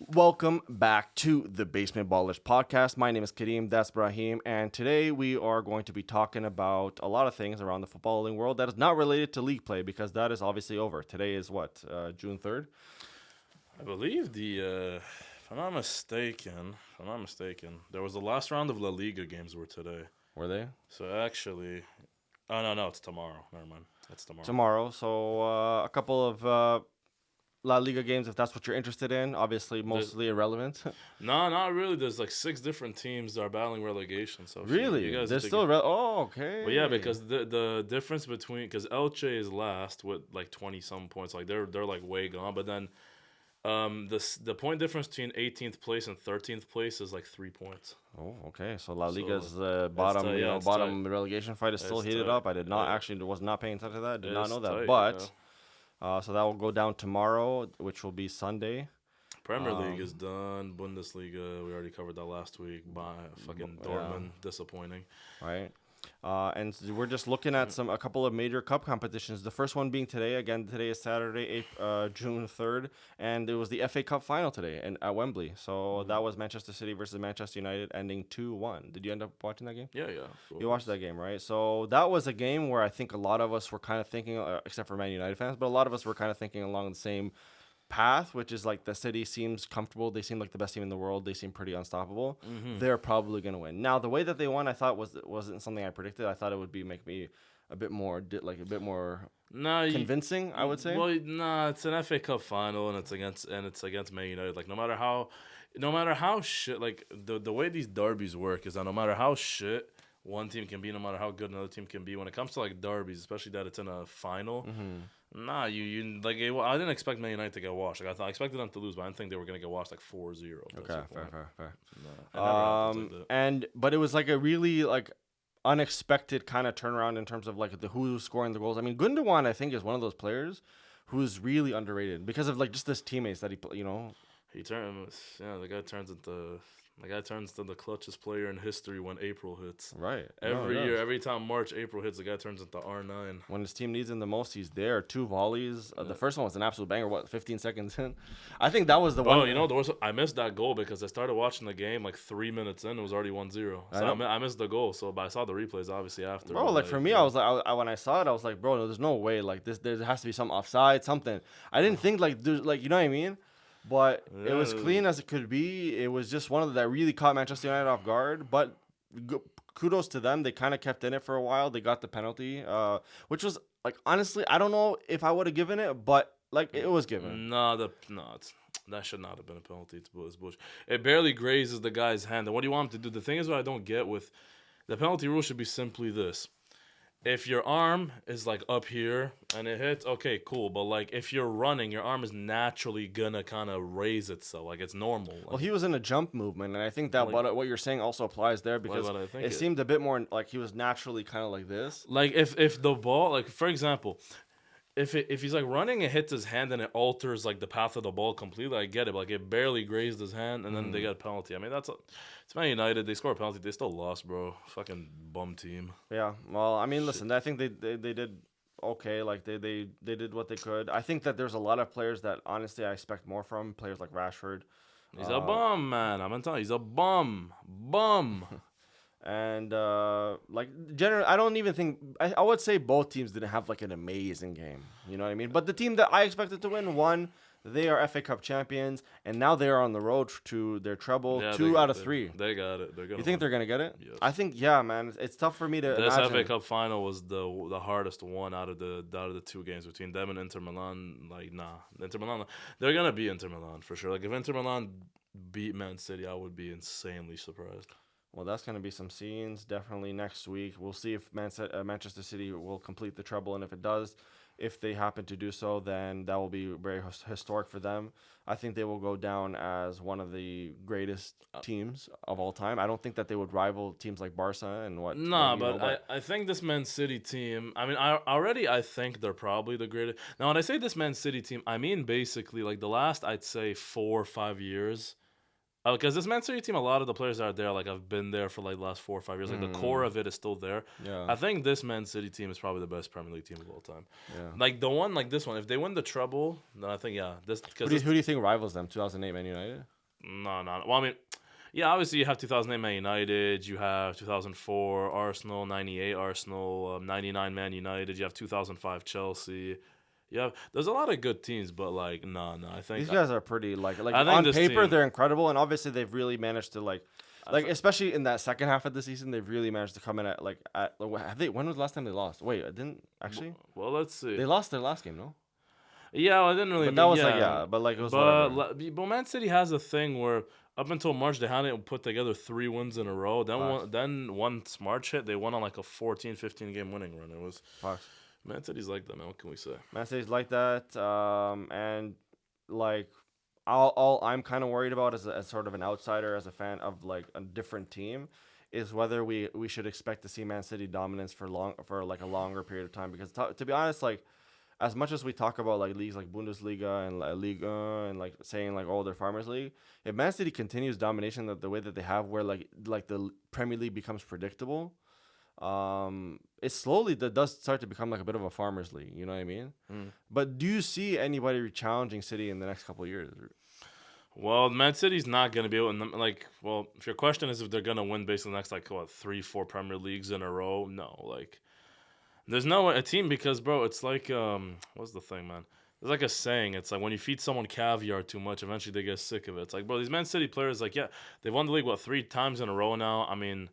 Welcome back to the Basement Ballers podcast. My name is Kareem, that's Brahim, and today we are going to be talking about a lot of things around the footballing world that is not related to league play because that is obviously over. Today is what, June 3rd? I believe if I'm not mistaken, there was the last round of La Liga games were today. Were they? So actually, oh no, it's tomorrow. Never mind, it's tomorrow. Tomorrow. So a couple of La Liga games, if that's what you're interested in. Obviously, mostly irrelevant. No, not really. There's like 6 different teams that are battling relegation. So Really? you guys They're still... Oh, okay. But yeah, because the difference between because Elche is last with like 20 some points, like they're like way gone. But then the point difference between 18th place and 13th place is like 3 points. Oh, okay. So La So Liga's bottom bottom relegation fight is still It's heated tight. up. I did not was not paying attention to that. Did not It's know that. tight, But so that will go down tomorrow, which will be Sunday. Premier League is done. Bundesliga, we already covered that last week. By fucking Dortmund, disappointing. Right. And we're just looking at a couple of major cup competitions. The first one being today. Again, today is Saturday, June 3rd, and it was the FA Cup final today at Wembley. So that was Manchester City versus Manchester United, ending 2-1. Did you end up watching that game? Yeah. You watched that game, right? So that was a game where I think a lot of us were kind of thinking, except for Man United fans, but a lot of us were kind of thinking along the same path, which is like the City seems comfortable. They seem like the best team in the world. They seem pretty unstoppable. They're probably going to win. Now, the way that they won, I thought wasn't something I predicted. I thought it would make me a bit more convincing, I would say. Well, it's an FA Cup final, and it's against Man United. Like no matter how shit, like the way these derbies work is that no matter how shit one team can be, no matter how good another team can be, when it comes to like derbies, especially that it's in a final. Nah, you like. I didn't expect Man United to get washed. Like I expected them to lose, but I didn't think they were gonna get washed like 4-0. Okay, fair. No, but it was like a really like unexpected kind of turnaround in terms of like who's scoring the goals. I mean, Gundogan, I think, is one of those players who's really underrated because of like just his teammates that he turns. Yeah, the guy turns into the clutchest player in history when April hits. Right. Every year, every time April hits, the guy turns into R9. When his team needs him the most, he's there. 2 volleys. The first one was an absolute banger. 15 seconds in? I think that was the one. Oh, I missed that goal because I started watching the game like 3 minutes in. It was already 1-0. So I missed the goal. So, but I saw the replays obviously after. Bro, like for me, I was like, when I saw it, I was like, bro, there's no way. Like this, there has to be some offside, something. I didn't think there's you know what I mean? But it was clean as it could be. It was just one of that really caught Manchester United off guard. But kudos to them. They kind of kept in it for a while. They got the penalty, which was like honestly, I don't know if I would have given it, but like it was given. That should not have been a penalty. It's bullshit. It barely grazes the guy's hand. And what do you want him to do? The thing is, what I don't get with the penalty rule should be simply this. If your arm is like up here and it hits, okay, cool. But like if you're running, your arm is naturally gonna kind of raise itself, like it's normal. Like, well, he was in a jump movement, and I think that what you're saying also applies there because it seemed a bit more like he was naturally kind of like this. Like if the ball, like for example, if he's like running and hits his hand and it alters like the path of the ball completely, I get it. But like it barely grazed his hand and then they get a penalty. I mean it's Man United. They scored a penalty. They still lost, bro. Fucking bum team. Yeah. Well, I mean, listen. I think they did okay. Like they did what they could. I think that there's a lot of players that honestly I expect more from. Players like Rashford. He's a bum, man. I'm gonna tell you, he's a bum. And generally, I don't even think I would say both teams didn't have like an amazing game. You know what I mean? But the team that I expected to win won. They are FA Cup champions, and now they are on the road to their treble. Yeah, 2 out of 3. They got it. You think they're gonna get it? Yes. I think, yeah, man. It's tough for me to This imagine. FA Cup final was the hardest one out of the 2 games between them and Inter Milan. Like, Inter Milan, they're gonna be Inter Milan for sure. Like, if Inter Milan beat Man City, I would be insanely surprised. Well, that's going to be some scenes definitely next week. We'll see if Manchester City will complete the treble, and if it does, if they happen to do so, then that will be very historic for them. I think they will go down as one of the greatest teams of all time. I don't think that they would rival teams like Barca and what. I think this Man City team. I mean, I think they're probably the greatest. Now, when I say this Man City team, I mean basically like the last I'd say 4 or 5 years. Because this Man City team, a lot of the players that are there, like I've been there for like the last 4 or 5 years. Like the core of it is still there. Yeah. I think this Man City team is probably the best Premier League team of all time. Yeah. Like the one, like this one, if they win the treble, then I think Who do you think rivals them? 2008 Man United. No. Well, I mean, yeah, obviously you have 2008 Man United, you have 2004 Arsenal, 98 Arsenal, 99 Man United, you have 2005 Chelsea. Yeah, there's a lot of good teams, but like, no. I think These guys are pretty like I think on this paper team- they're incredible, and obviously they've really managed to like especially in that second half of the season, they've really managed to come in at have they? When was the last time they lost? Wait, I didn't actually. Well, let's see. They lost their last game, no? Yeah, well, I didn't really. But that was yeah. but like it was But whatever. but Man City has a thing where up until March they hadn't put together 3 wins in a row. Facts. Then once March hit, they went on like a 14, 15 game winning run. It was Facts. Man City's like that, man. What can we say? Man City's like that, and like all I'm kind of worried about as sort of an outsider, as a fan of like a different team, is whether we should expect to see Man City dominance for like a longer period of time. Because to be honest, like as much as we talk about like leagues like Bundesliga and La Liga and like saying like they're Farmers League, if Man City continues domination the way that they have, where like the Premier League becomes predictable, it slowly does start to become like a bit of a Farmers League. You know what I mean? But do you see anybody challenging City in the next couple of years? Well, Man City's not going to be able to, like, well, if your question is if they're going to win basically the next, like, 3-4 Premier Leagues in a row, no. Like, there's no a team because, bro, it's like, what's the thing, man? There's like a saying. It's like when you feed someone caviar too much, eventually they get sick of it. It's like, bro, these Man City players, like, yeah, they've won the league, 3 times in a row now? I mean,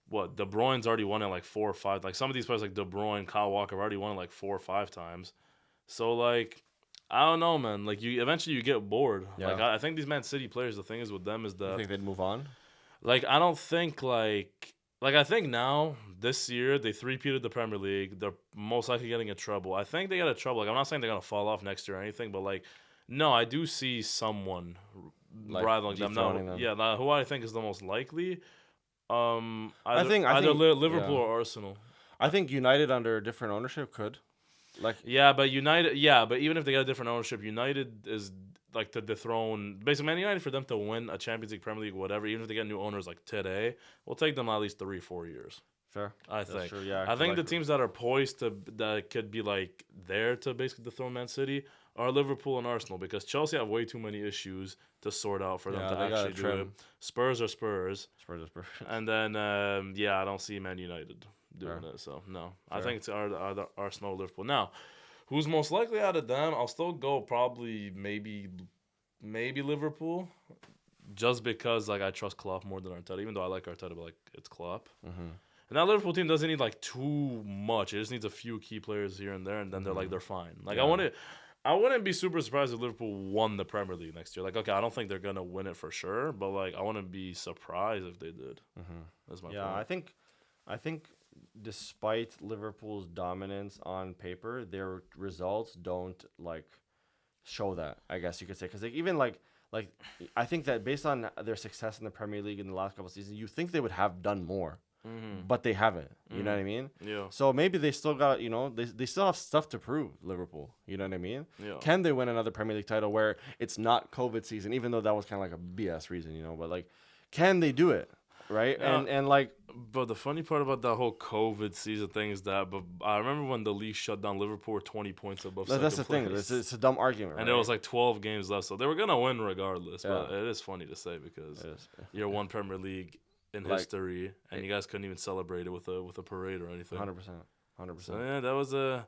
De Bruyne's already won it like 4 or 5. Like, some of these players, like De Bruyne, Kyle Walker, have already won it like 4 or 5 times. So, like, I don't know, man. Like, eventually you get bored. Yeah. Like, I think these Man City players, the thing is with them is that, You think they'd move on? like, I don't think, like I think now, this year, they 3-peated the Premier League. They're most likely getting in trouble. I think they get in trouble. Like, I'm not saying they're going to fall off next year or anything, but, like, no, I do see someone Like, rivaling them now. dethroning them. Yeah, now, who I think is the most likely, I think Liverpool yeah. or Arsenal. I think United under different ownership could. Like, but but even if they get a different ownership, United is like to dethrone basically Man United for them to win a Champions League, Premier League, whatever. Even if they get new owners like today, will take them at least 3-4 years. fair. I That's think. true, yeah, I think like, the teams that are poised that could be like there to basically dethrone Man City are Liverpool and Arsenal, because Chelsea have way too many issues to sort out for them Yeah, to they gotta actually do it. trim. Spurs are Spurs, Spurs. and then I don't see Man United doing Fair. it. So no, Fair. I think it's either Arsenal or Liverpool. Now, who's most likely out of them? I'll still go probably maybe Liverpool, just because like I trust Klopp more than Arteta. Even though I like Arteta, but like it's Klopp. Mm-hmm. And that Liverpool team doesn't need like too much. It just needs a few key players here and there, and then they're fine. Like Yeah. I wouldn't be super surprised if Liverpool won the Premier League next year. Like, okay, I don't think they're gonna win it for sure, but like I wouldn't be surprised if they did. Mm-hmm. That's my Yeah, point. I think despite Liverpool's dominance on paper, their results don't like show that. I guess you could say, because like, even like I think that based on their success in the Premier League in the last couple of seasons, you think they would have done more, but they haven't. You know what I mean? Yeah. So maybe they still got, they still have stuff to prove, Liverpool. You know what I mean? Yeah. Can they win another Premier League title where it's not COVID season, even though that was kind of like a BS reason, but like, can they do it? Right? Yeah. And like, But the funny part about that whole COVID season thing is that, but I remember when the league shut down, Liverpool were 20 points above. that's the second thing. place. It's a dumb argument. And right? there was like 12 games left, so they were gonna win regardless. But Yeah. it is funny to say because It is. you're one Premier League in Like, history, and you guys couldn't even celebrate it with a parade or anything. 100%. So yeah, that was I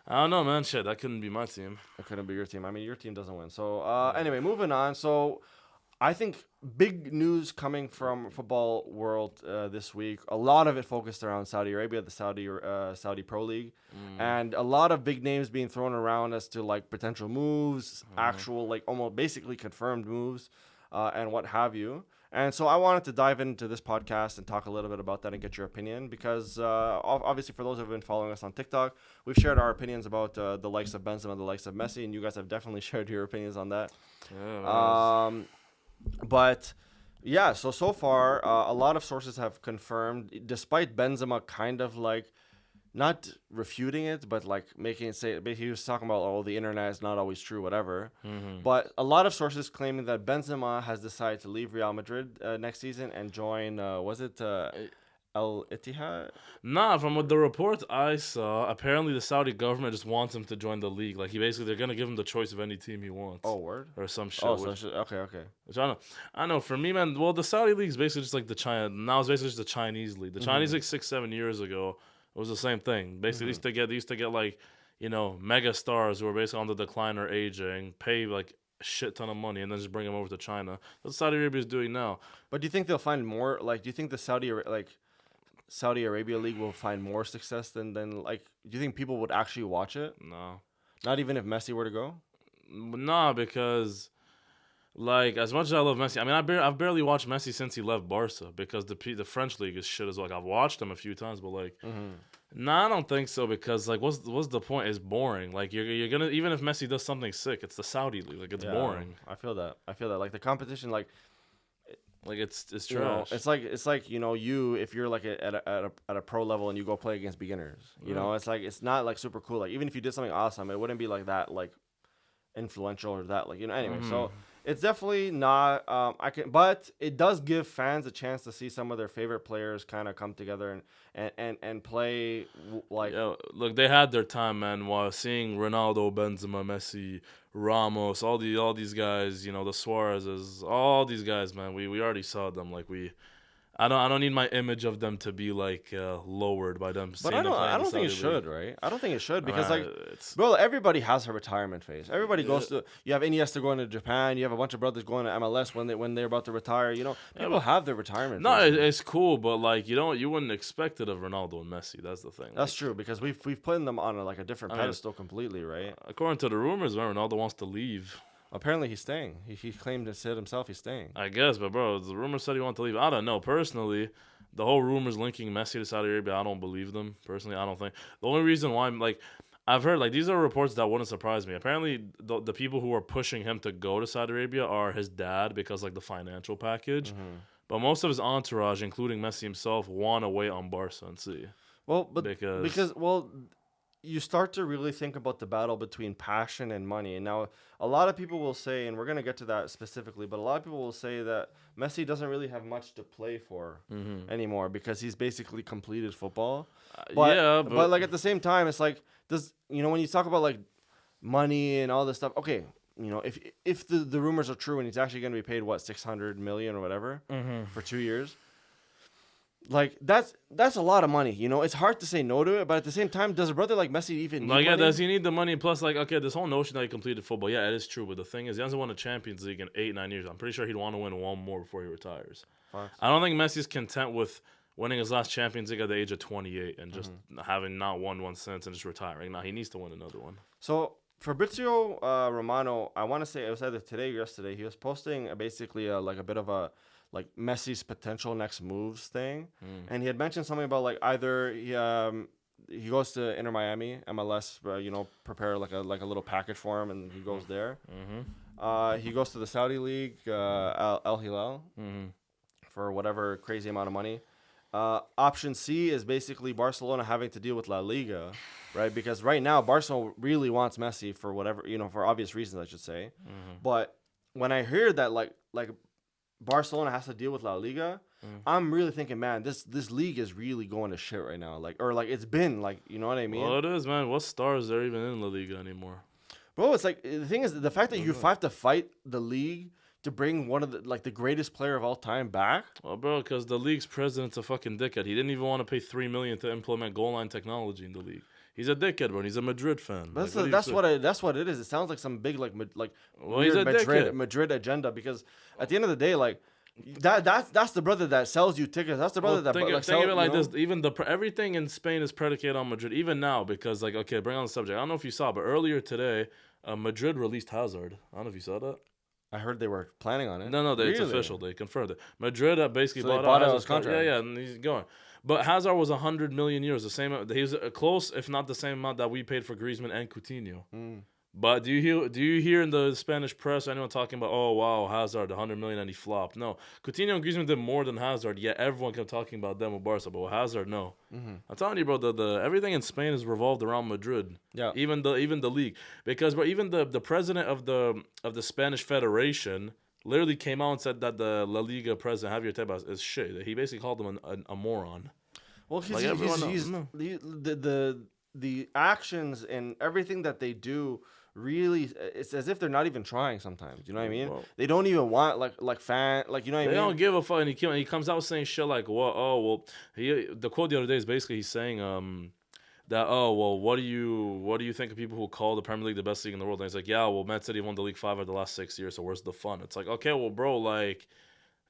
don't know, man. Shit, that couldn't be my team. It couldn't be your team. I mean, your team doesn't win. So anyway, moving on. So I think big news coming from football world this week. A lot of it focused around Saudi Arabia, the Saudi Pro League, and a lot of big names being thrown around as to like potential moves, actual like almost basically confirmed moves, and what have you. And so I wanted to dive into this podcast and talk a little bit about that and get your opinion, because obviously for those who have been following us on TikTok, we've shared our opinions about the likes of Benzema, the likes of Messi, and you guys have definitely shared your opinions on that. Yeah, But yeah, so far, a lot of sources have confirmed, despite Benzema kind of like not refuting it, but like making it say, he was talking about, oh, the internet is not always true, whatever. But a lot of sources claiming that Benzema has decided to leave Real Madrid next season and join, Al Ittihad. Nah, from what the reports I saw, apparently the Saudi government just wants him to join the league. Like they're gonna give him the choice of any team he wants. Oh, word. Or some shit. Oh, so okay. Which I know. For me, man. Well, the Saudi league is basically just like the China. Now it's basically just the Chinese league. The Chinese league 6-7 years ago it was the same thing. Basically, they used to get like mega stars who were basically on the decline or aging, pay like a shit ton of money, and then just bring them over to China. That's what Saudi Arabia is doing now. But do you think they'll find more? Like, do you think the Saudi Arabia league will find more success than like? Do you think people would actually watch it? No. Not even if Messi were to go. Nah, because like as much as I love Messi, I mean I've barely watched Messi since he left Barca because the French league is shit as well. Like I've watched him a few times, but like, nah, I don't think so because like what's the point? It's boring. Like you're gonna even if Messi does something sick, it's the Saudi league. Like it's boring. I feel that. Like the competition, like it's trash. It's like you if you're like at a pro level and you go play against beginners. It's like it's not like super cool. Like even if you did something awesome, it wouldn't be like that like influential or that like anyway. So it's definitely not but it does give fans a chance to see some of their favorite players kind of come together and play like look, they had their time, man, while seeing Ronaldo, Benzema, Messi, Ramos, all these guys, the Suarez's, all these guys, man, we already saw them. Like I don't need my image of them to be like lowered by them. But I don't think it should, right? I don't think it should because bro, everybody has a retirement phase. Everybody goes to. You have Iniesta going to Japan. You have a bunch of brothers going to MLS when they're about to retire. People have their retirement. No, phase. it's cool, but like you wouldn't expect it of Ronaldo and Messi. That's the thing. That's true because we've put them on a different pedestal completely, right? According to the rumors, man, Ronaldo wants to leave. Apparently he's staying. He claimed it himself he's staying. I guess, but bro, the rumor said he wanted to leave. I don't know. Personally, the whole rumors linking Messi to Saudi Arabia, I don't believe them. Personally, I don't think. The only reason why I'm like, I've heard like these are reports that wouldn't surprise me. Apparently, the people who are pushing him to go to Saudi Arabia are his dad because like the financial package. But most of his entourage, including Messi himself, want to wait on Barca and see. Well, because you start to really think about the battle between passion and money. And now a lot of people will say, and we're going to get to that specifically, but a lot of people will say that Messi doesn't really have much to play for anymore because he's basically completed football. But like at the same time, it's like, when you talk about like money and all this stuff, okay, if the rumors are true and he's actually going to be paid, what, 600 million or whatever for 2 years, like that's a lot of money. It's hard to say no to it, but at the same time, does a brother like Messi even need money? Does he need the money? Plus, like, okay, this whole notion that he completed football, yeah, it is true. But the thing is, he hasn't won a Champions League in 8-9 years. I'm pretty sure he'd want to win one more before he retires. I don't think Messi's content with winning his last Champions League at the age of 28 and just having not won one since and just retiring. Now he needs to win another one. So Fabrizio Romano, I want to say it was either today or yesterday. He was posting basically like a bit of a like Messi's potential next moves thing, and he had mentioned something about like either he goes to Inter Miami MLS, prepare like a little package for him, and he goes there. He goes to the Saudi league, Al Hilal, for whatever crazy amount of money. Option C is basically Barcelona having to deal with La Liga, right? Because right now Barcelona really wants Messi for whatever for obvious reasons, I should say. But when I hear that like Barcelona has to deal with La Liga, I'm really thinking, man, this league is really going to shit right now. Like it's been like, you know what I mean? Well, it is, man. What stars are even in La Liga anymore? Bro, it's like the thing is the fact that you have to fight the league to bring one of the greatest player of all time back. Well, bro, because the league's president's a fucking dickhead. He didn't even want to pay $3 million to implement goal line technology in the league. He's a dickhead, bro. He's a Madrid fan. That's what it is. It sounds like some big he's a Madrid agenda because at the end of the day, like that's the brother that sells you tickets. That's the brother think of it like this. Even everything in Spain is predicated on Madrid. Even now, because like bring on the subject. I don't know if you saw, but earlier today, Madrid released Hazard. I don't know if you saw that. I heard they were planning on it. No, it's official. They confirmed it. Madrid basically bought out his contract. Yeah, and he's going. But Hazard was 100 million euros, the same. He was close, if not the same amount that we paid for Griezmann and Coutinho. But do you hear in the Spanish press anyone talking about, oh wow, Hazard 100 million and he flopped? No, Coutinho and Griezmann did more than Hazard. Yet everyone kept talking about them with Barca, but with Hazard, no. I'm telling you, bro, the everything in Spain is revolved around Madrid. Yeah. Even the league, because bro, even the president of the Spanish Federation literally came out and said that the La Liga president Javier Tebas is shit. He basically called him a moron. Well, Like everyone else. he's the actions and everything that they do really, it's as if they're not even trying sometimes. You know what I mean? Well, They don't even want you know what I they mean? don't give a fuck, and he comes out saying shit like, "Well, oh well." The quote the other day is basically he's saying that, oh well, what do you think of people who call the Premier League the best league in the world? And he's like, yeah, well, Man City won the league 5 of the last 6 years, so where's the fun? It's like, okay, well, bro, like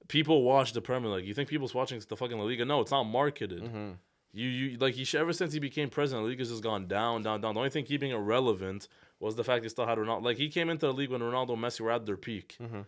people watch the Premier League. You think people's watching the fucking La Liga? No, it's not marketed. Mm-hmm. You like ever since he became president, the league has just gone down, down, down. The only thing keeping it relevant was the fact he still had Ronaldo. Like he came into the league when Ronaldo and Messi were at their peak. Mm-hmm.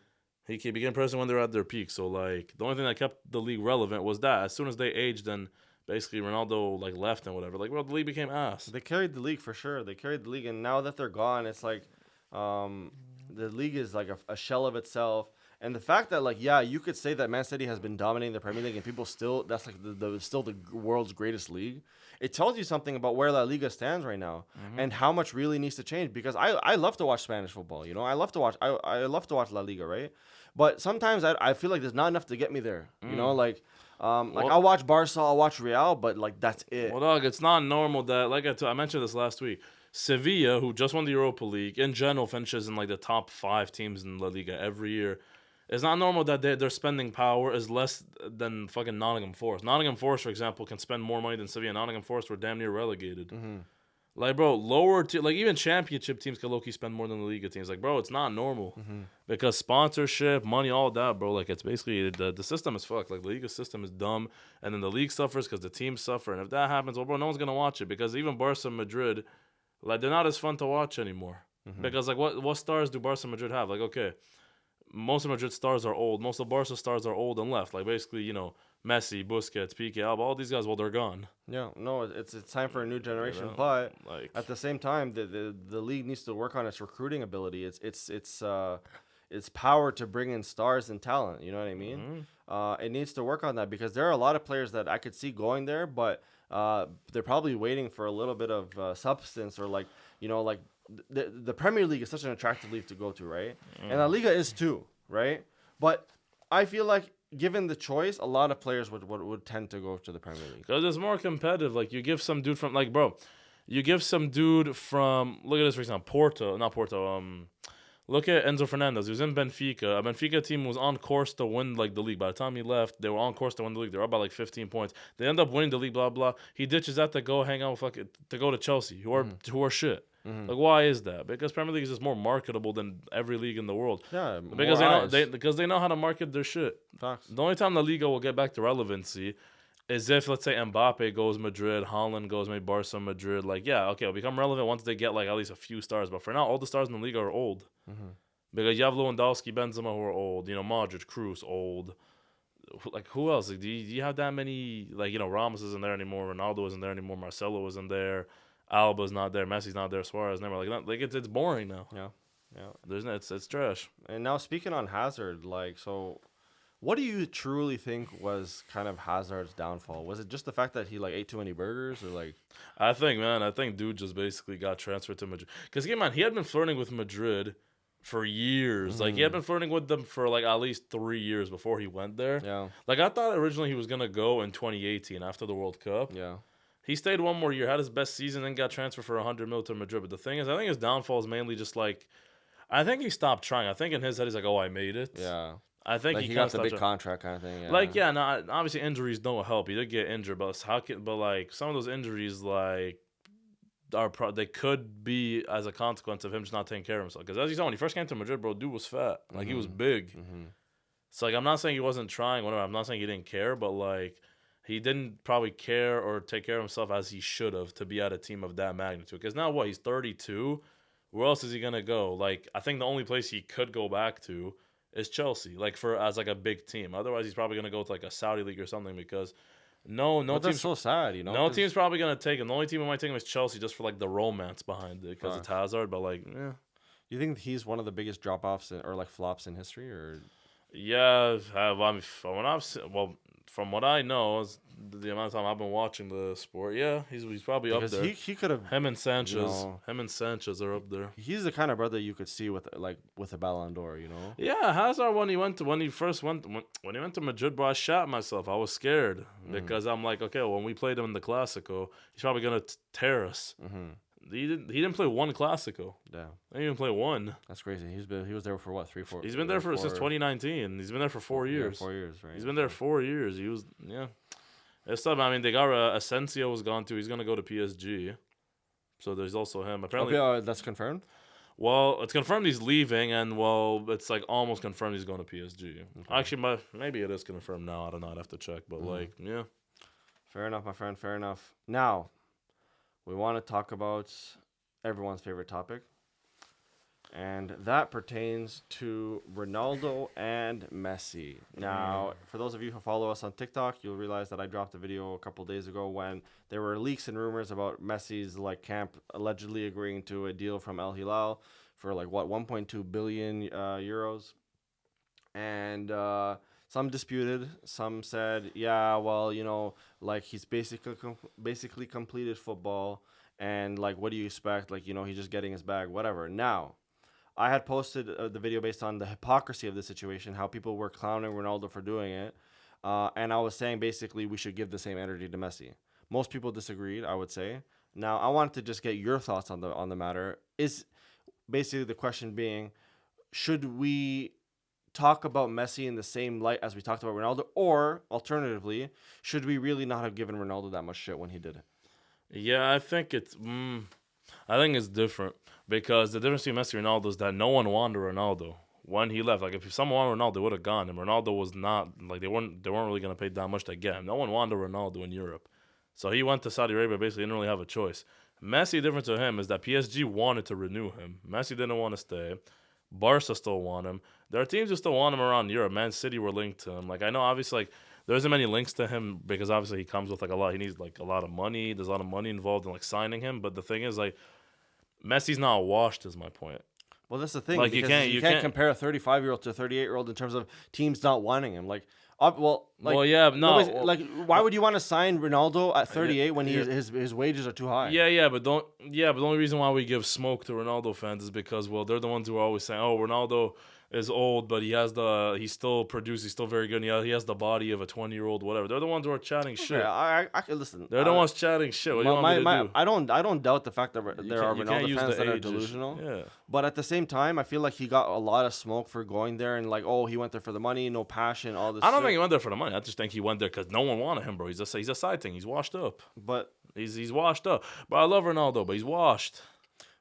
He became president when they were at their peak. So like the only thing that kept the league relevant was that. As soon as they aged, then basically Ronaldo like left and whatever. Like, well, the league became ass. They carried the league for sure. They carried the league, and now that they're gone, it's like the league is like a shell of itself. And the fact that, like, yeah, you could say that Man City has been dominating the Premier League, and people still, that's like still the world's greatest league. It tells you something about where La Liga stands right now, and how much really needs to change. Because I love to watch Spanish football, you know, I love to watch La Liga, right? But sometimes I feel like there's not enough to get me there, you know, like I'll watch Barca, I'll watch Real, but like that's it. Well, dog, it's not normal that, like I mentioned this last week, Sevilla, who just won the Europa League, in general finishes in like the top 5 teams in La Liga every year. It's not normal that their spending power is less than fucking Nottingham Forest. Nottingham Forest, for example, can spend more money than Sevilla. Nottingham Forest were damn near relegated. Like, bro, like even championship teams can low-key spend more than the Liga teams. Like, bro, it's not normal. Because sponsorship, money, all that, bro, like, it's basically, the system is fucked. Like, the Liga system is dumb, and then the league suffers because the teams suffer. And if that happens, well, bro, no one's going to watch it. Because even Barca and Madrid, like, they're not as fun to watch anymore. Because, like, what stars do Barca and Madrid have? Like, okay, most of Madrid stars are old. Most of Barca stars are old and left. Like, basically, you know, Messi, Busquets, Piqué, Alba, all these guys, well, they're gone. Yeah, no, it's time for a new generation. You know, but like, at the same time, the league needs to work on its recruiting ability. Its power to bring in stars and talent. You know what I mean? It needs to work on that because there are a lot of players that I could see going there, but they're probably waiting for a little bit of substance or like, you know, like the Premier League is such an attractive league to go to, right? And La Liga is too, right? But I feel like given the choice, a lot of players would tend to go to the Premier League. Because it's more competitive. Like, you give some dude from, like, bro, you give some dude from, look at this, for example, look at Enzo Fernandez. He was in Benfica. A Benfica team was on course to win, like, the league. By the time he left, they were on course to win the league. They were up by, like, 15 points. They end up winning the league, blah, blah. He ditches that to go hang out with, to go to Chelsea, who are shit. Like, why is that? Because Premier League is just more marketable than every league in the world. Yeah, because they know how to market their shit. Facts. The only time La Liga will get back to relevancy is if, let's say, Mbappe goes Madrid, Haaland goes maybe Barca, Madrid. Like, yeah, okay, it'll become relevant once they get, like, at least a few stars. But for now, all the stars in the league are old. Because you have Lewandowski, Benzema, who are old. You know, Modric, Kroos, old. Like, who else? Like, do you have that many? Like, you know, Ramos isn't there anymore. Ronaldo isn't there anymore. Marcelo isn't there. Alba's not there. Messi's not there. Suarez never. Like it's boring now. Yeah. It's trash. And now speaking on Hazard, like, so what do you truly think was kind of Hazard's downfall? Was it just the fact that he like ate too many burgers, or like? I think dude just basically got transferred to Madrid. Because he had been flirting with Madrid for years. Like, he had been flirting with them for like at least 3 years before he went there. Yeah. Like, I thought originally he was gonna go in 2018 after the World Cup. Yeah. He stayed one more year, had his best season, then got transferred for 100 mil to Madrid. But the thing is, I think his downfall is mainly just like, I think he stopped trying. I think in his head he's like, oh, I made it. Yeah. I think like he got the big contract kind of thing. Yeah. Like, yeah, no, obviously injuries don't help. He did get injured, but like some of those injuries like they could be as a consequence of him just not taking care of himself. Because as you saw, when he first came to Madrid, bro, dude was fat. Like, he was big. So like, I'm not saying he wasn't trying, whatever. I'm not saying he didn't care, but like, he didn't probably care or take care of himself as he should have to be at a team of that magnitude. Because now, he's 32. Where else is he gonna go? Like, I think the only place he could go back to is Chelsea, like as like a big team. Otherwise, he's probably gonna go to like a Saudi league or something. Because no but team. That's so sad, you know. No team's probably gonna take him. The only team who might take him is Chelsea, just for like the romance behind it, because it's Hazard. But like, yeah. You think he's one of the biggest drop offs or like flops in history, or? Yeah, when I've from what I know, is the amount of time I've been watching the sport, yeah, he's probably up Because there. he could have. Him and Sanchez, You know, are up there. he's the kind of brother you could see with a Ballon d'Or. You know. Yeah, Hazard when he went to Madrid, bro, I shot myself. I was scared because I'm like, okay, when we played him in the Clasico, he's probably gonna tear us. Mm-hmm. He didn't play one Clasico. Yeah. He didn't even play one. That's crazy. He was there for what, 3-4. He's been there since 2019. He's been there for 4 years. Yeah, 4 years, right? He's been there 4 years. He was It's tough. I mean, they got Asensio was gone too. He's gonna go to PSG. So there's also him. Apparently, Okay, that's confirmed. well, it's confirmed he's leaving, and well, it's like almost confirmed he's going to PSG. Okay. Actually, maybe it is confirmed now. I don't know. I'd have to check, but like, yeah. Fair enough, my friend. Fair enough. Now, we want to talk about everyone's favorite topic, and that pertains to Ronaldo and Messi. Now, for those of you who follow us on TikTok, you'll realize that I dropped a video a couple days ago when there were leaks and rumors about Messi's camp allegedly agreeing to a deal from Al Hilal for 1.2 billion euros, and some disputed. Some said, yeah, well, he's basically completed football, and what do you expect? He's just getting his bag, whatever. Now, I had posted the video based on the hypocrisy of the situation, how people were clowning Ronaldo for doing it. And I was saying basically we should give the same energy to Messi. Most people disagreed, I would say. Now, I wanted to just get your thoughts on the matter. Is basically the question being, should we talk about Messi in the same light as we talked about Ronaldo? Or, alternatively, should we really not have given Ronaldo that much shit when he did it? Yeah, I think it's different. Because the difference between Messi and Ronaldo is that no one wanted Ronaldo when he left. If someone wanted Ronaldo, they would have gone. And Ronaldo was not they weren't really gonna pay that much to get him. No one wanted Ronaldo in Europe, so he went to Saudi Arabia. Basically, didn't really have a choice. Messi, the difference to him is that PSG wanted to renew him. Messi didn't want to stay. Barca still want him. There are teams who still want him around Europe. Man City were linked to him. I know obviously there isn't many links to him because obviously he comes with a lot. He needs a lot of money. There's a lot of money involved in signing him. But the thing is Messi's not washed, is my point. Well, that's the thing. You can't compare a 35-year-old to a 38-year-old in terms of teams not wanting him. Why would you want to sign Ronaldo at 38 when his wages are too high? But the only reason why we give smoke to Ronaldo fans is because they're the ones who are always saying, oh, Ronaldo is old, but he still produces, he's still very good. And he has the body of a 20-year-old, whatever. They're the ones who are chatting shit. I listen. They're the ones chatting shit. What do you want me to do? I don't doubt the fact that there are Ronaldo fans that are delusional. Yeah. But at the same time, I feel like he got a lot of smoke for going there and he went there for the money, no passion, all this. I don't think he went there for the money. I just think he went there because no one wanted him, bro. He's a side thing. He's washed up. But he's washed up. But I love Ronaldo, but he's washed.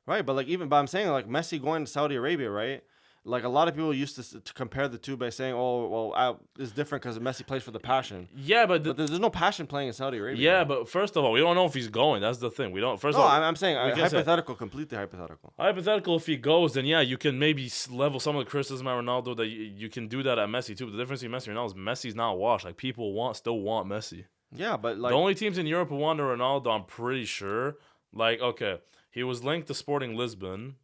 Right, but I'm saying Messi going to Saudi Arabia, right? A lot of people used to compare the two by saying, "Oh, well, it's different because Messi plays for the passion." Yeah, but there's no passion playing in Saudi Arabia. Yeah, but first of all, we don't know if he's going. That's the thing. We don't. First of all, I'm saying hypothetical, completely hypothetical. Hypothetical. If he goes, then yeah, you can maybe level some of the criticism at Ronaldo. That you can do that at Messi too. But the difference between Messi and Ronaldo is Messi's not washed. People still want Messi. Yeah, but the only teams in Europe who want Ronaldo, I'm pretty sure. Okay, he was linked to Sporting Lisbon,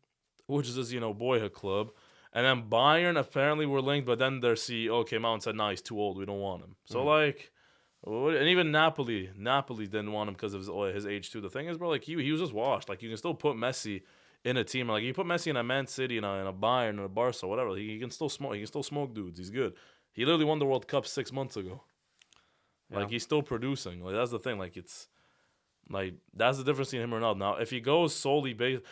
which is his boyhood club. And then Bayern apparently were linked, but then their CEO came out and said, "No, he's too old. We don't want him." So and even Napoli didn't want him because of his age too. The thing is, bro, he was just washed. You can still put Messi in a team. You put Messi in a Man City, in a Bayern, in a Barca, whatever. He can still smoke. He can still smoke dudes. He's good. He literally won the World Cup 6 months ago. Yeah. He's still producing. That's the thing. That's the difference between him and Ronaldo. Now, if he goes solely based,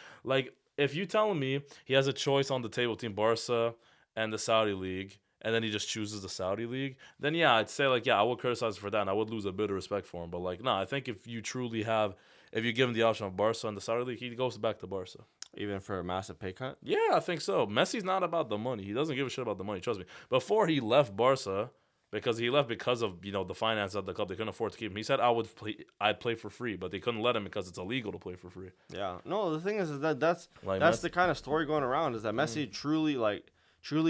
if you tell me he has a choice on the table between Barca and the Saudi League, and then he just chooses the Saudi League, then yeah, I'd say I would criticize for that, and I would lose a bit of respect for him. But no, I think if you give him the option of Barca and the Saudi League, he goes back to Barca. Even for a massive pay cut? Yeah, I think so. Messi's not about the money. He doesn't give a shit about the money, trust me. Before he left Barca, because of the finance of the club, they couldn't afford to keep him. He said I'd play for free, but they couldn't let him because it's illegal to play for free. Yeah. No, the thing is that's the kind of story going around, is that Messi truly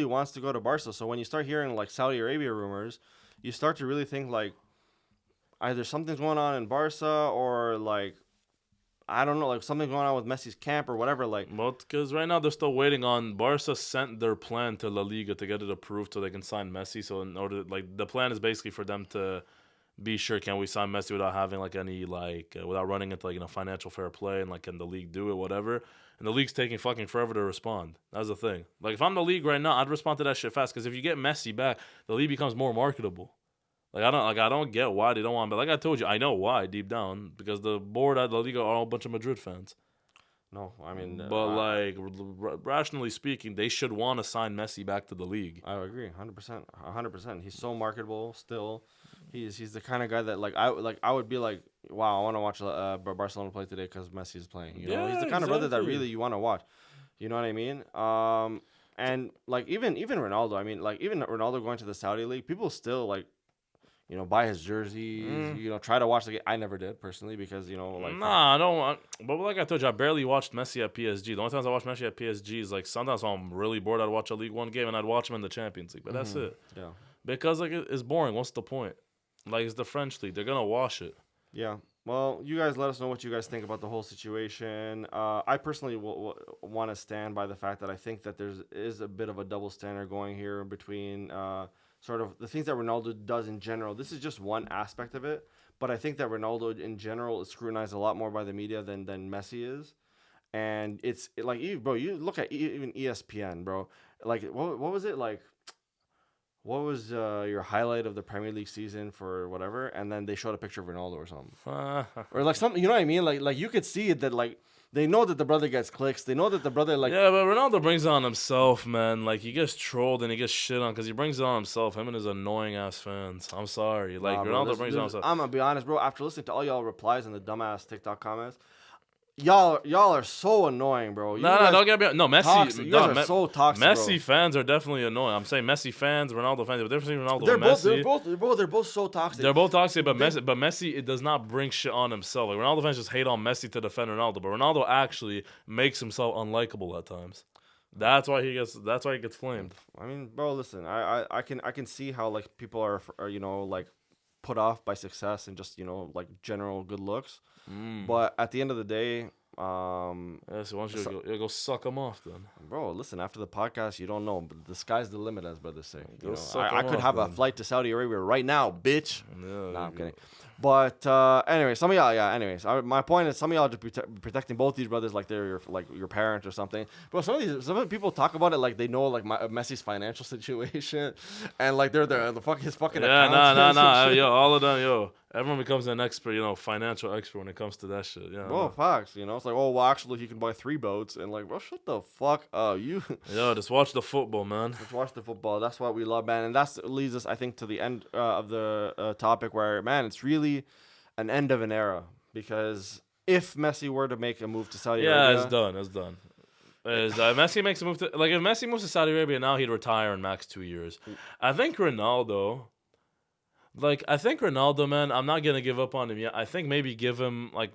wants to go to Barca. So when you start hearing Saudi Arabia rumors, you start to really think either something's going on in Barca or I don't know, like something going on with Messi's camp or whatever. Like, Well, because right now they're still waiting on Barca sent their plan to La Liga to get it approved so they can sign Messi. So in order, like the plan is basically for them to be sure can we sign Messi without having like any without running into like financial fair play and like can the league do it whatever. And the league's taking fucking forever to respond. That's the thing. Like if I'm the league right now, I'd respond to that shit fast because if you get Messi back, the league becomes more marketable. I don't get why they don't want. But like I told you, I know why deep down because the board at La Liga are all a bunch of Madrid fans. no, I mean, But rationally speaking, they should want to sign Messi back to the league. I agree, 100%, 100%. He's so marketable still. He's the kind of guy that I would be like, wow, I want to watch Barcelona play today because Messi is playing. You know, he's the kind of brother that really you want to watch. You know what I mean? And like even Ronaldo. I mean, like even Ronaldo going to the Saudi league, people still like, you know, buy his jerseys. You know, try to watch the game. I never did personally because you know, like Nah, I don't want. But like I told you, I barely watched Messi at PSG. The only times I watched Messi at PSG is like sometimes when I'm really bored, I'd watch a League One game and I'd watch him in the Champions League. But that's it. Yeah. Because like it's boring. What's the point? Like it's the French league. They're gonna wash it. Yeah. Well, you guys let us know what you guys think about the whole situation. I personally want to stand by the fact that I think that is a bit of a double standard going here between sort of the things that Ronaldo does in general. This is just one aspect of it, but I think that Ronaldo in general is scrutinized a lot more by the media than Messi is. And bro, you look at even ESPN, bro. Like, what was it like? What was your highlight of the Premier League season for whatever? And then they showed a picture of Ronaldo or something. Or like something, you know what I mean? Like you could see it that like they know that the brother gets clicks. They know that the brother like... Yeah, but Ronaldo brings it on himself, man. Like he gets trolled and he gets shit on because he brings it on himself. Him and his annoying ass fans. I'm sorry. Like Ronaldo brings it on himself. I'm going to be honest, bro. After listening to all y'all replies in the dumbass TikTok comments, Y'all are so annoying, bro. Don't get me. No, Messi. Toxic. You guys are so toxic, Messi bro. fans are definitely annoying. I'm saying Messi fans, Ronaldo fans. The difference between Ronaldo and Messi. They're both so toxic. They're both toxic, but Messi, it does not bring shit on himself. Like Ronaldo fans just hate on Messi to defend Ronaldo, but Ronaldo actually makes himself unlikable at times. That's why he gets flamed. I mean, bro, listen. I can see how like people are you know like put off by success and just you know like general good looks, but at the end of the day. Yeah, so why don't you go suck them off then, bro? Listen, after the podcast, you don't know, but the sky's the limit, as brothers say. You know, I could off, have then. a flight to Saudi Arabia right now, bitch. Yeah, Nah, I'm kidding. But anyway, some of y'all, yeah. Anyways, my point is, some of y'all are just protecting both these brothers like they're your parent or something. But some of the people talk about it like they know like Messi's financial situation, and like they're his fucking yeah, nah, yo, all of them, yo. Everyone becomes an expert, you know, financial expert when it comes to that shit. Yeah. Well, facts, you know, it's like, oh, well, actually, he can buy 3 boats, and like, bro, shut the fuck up, you. Yo, just watch the football, man. Just watch the football. That's what we love, man, and that leads us, I think, to the end of the topic where, man, it's really an end of an era because if Messi were to make a move to Saudi Arabia, it's done. Messi makes a move to if Messi moves to Saudi Arabia now, he'd retire in max 2 years. I think Ronaldo. Man, I'm not gonna give up on him yet. I think maybe give him I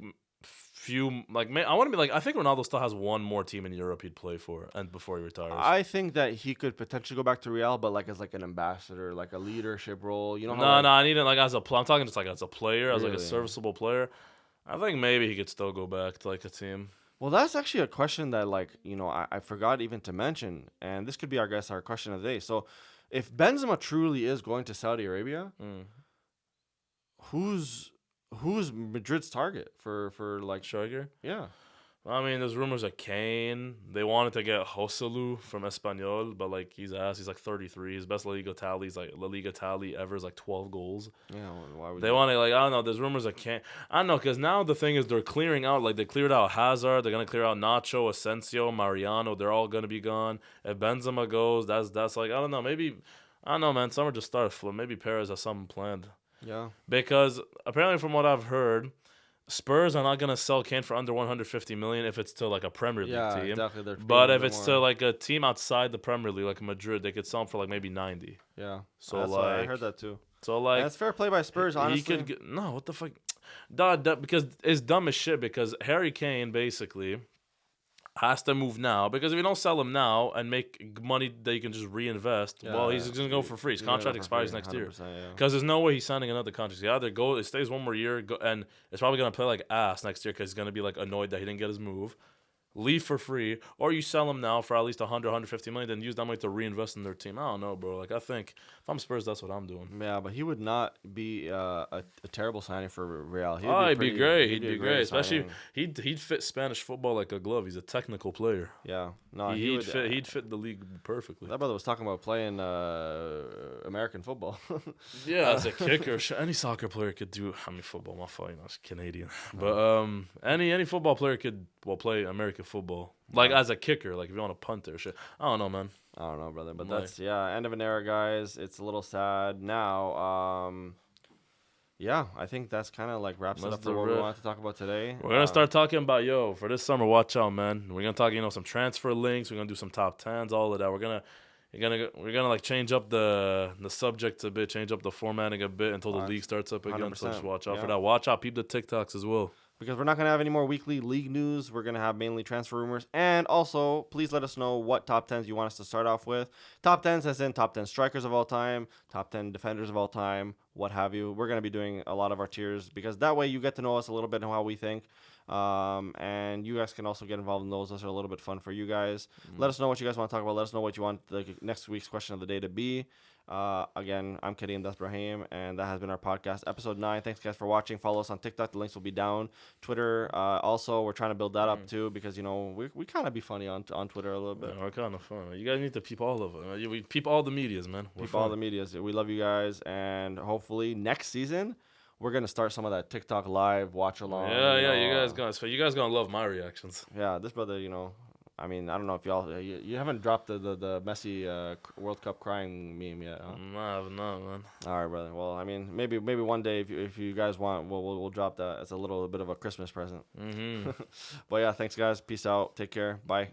want to be like, I think Ronaldo still has one more team in Europe he'd play for, and before he retires. I think that he could potentially go back to Real, but like as like an ambassador, like a leadership role. You know? I need it like as a. I'm talking just like as a player, as like a Really? serviceable player. I think maybe he could still go back to like a team. Well, that's actually a question that like you know I forgot even to mention, and this could be our question of the day. So, if Benzema truly is going to Saudi Arabia, who's Madrid's target for like Striker? Yeah. I mean, there's rumors of Kane. They wanted to get Joselu from Espanyol, but like he's like 33. His best La Liga tally ever is like 12 goals. Yeah. Why would They want to I don't know. There's rumors of Kane. I don't know because now the thing is they're clearing out. Like they cleared out Hazard. They're gonna clear out Nacho, Asensio, Mariano. They're all gonna be gone. If Benzema goes, that's like I don't know. Maybe I don't know, man. Summer just started flipping. Maybe Perez has something planned. Yeah. Because apparently, from what I've heard, Spurs are not gonna sell Kane for under 150 million if it's to like a Premier League team. Definitely. But if it's to like a team outside the Premier League, like Madrid, they could sell him for like maybe 90. Yeah. So I heard that too. So like that's fair play by Spurs. Honestly, he could no. What the fuck? Because it's dumb as shit. Because Harry Kane basically, has to move now, because if you don't sell him now and make money that you can just reinvest, well, he's going to go for free. His contract expires next year. Because there's no way he's signing another contract. He either it stays one more year, and it's probably going to play like ass next year because he's going to be like annoyed that he didn't get his move. Leave for free, or you sell him now for at least 100, 150 million, then use that money to reinvest in their team. I don't know, bro. Like, I think if I'm Spurs, that's what I'm doing. Yeah, but he would not be a terrible signing for Real. He'd be great. He'd be great. Especially he'd fit Spanish football like a glove. He's a technical player. Yeah, no, he'd fit the league perfectly. That brother was talking about playing American football. Yeah, as a kicker, any soccer player could do. I mean, football, my fault, you know, it's Canadian. But any football player could play American football, like as a kicker, like if you want to punt or shit. I don't know, man. I don't know, brother, but that's end of an era, guys. It's a little sad now. I think that's kind of like wraps it up for what we wanted to talk about today. We're gonna start talking about for this summer. Watch out, man. We're gonna talk, some transfer links. We're gonna do some top 10s, all of that. We're gonna like change up the subject a bit, change up the formatting a bit until the league starts up again. So just watch out for that. Watch out, peep the TikToks as well. Because we're not going to have any more weekly league news. We're going to have mainly transfer rumors. And also, please let us know what top 10s you want us to start off with. Top 10s as in top 10 strikers of all time, top 10 defenders of all time, what have you. We're going to be doing a lot of our tiers because that way you get to know us a little bit and how we think. And you guys can also get involved in those. Those are a little bit fun for you guys. Let us know what you guys want to talk about. Let us know what you want the next week's question of the day to be. Again, I'm Kadeem, that's Brahim, and that has been our podcast, episode 9. Thanks, guys, for watching. Follow us on TikTok. The links will be down. Twitter, also, we're trying to build that up, too, because, we kind of be funny on Twitter a little bit. Yeah, we're kind of fun. You guys need to peep all of it. We peep all the medias, man. Peep all the medias. We love you guys, and hopefully next season, we're going to start some of that TikTok live watch-along. Yeah, you guys gonna love my reactions. Yeah, this brother, I mean, I don't know if y'all you haven't dropped the Messi World Cup crying meme yet, huh? No, man. All right, brother. Well, I mean, maybe one day if you guys want, we'll drop that as a little bit of a Christmas present. Mm-hmm. But yeah, thanks guys. Peace out. Take care. Bye.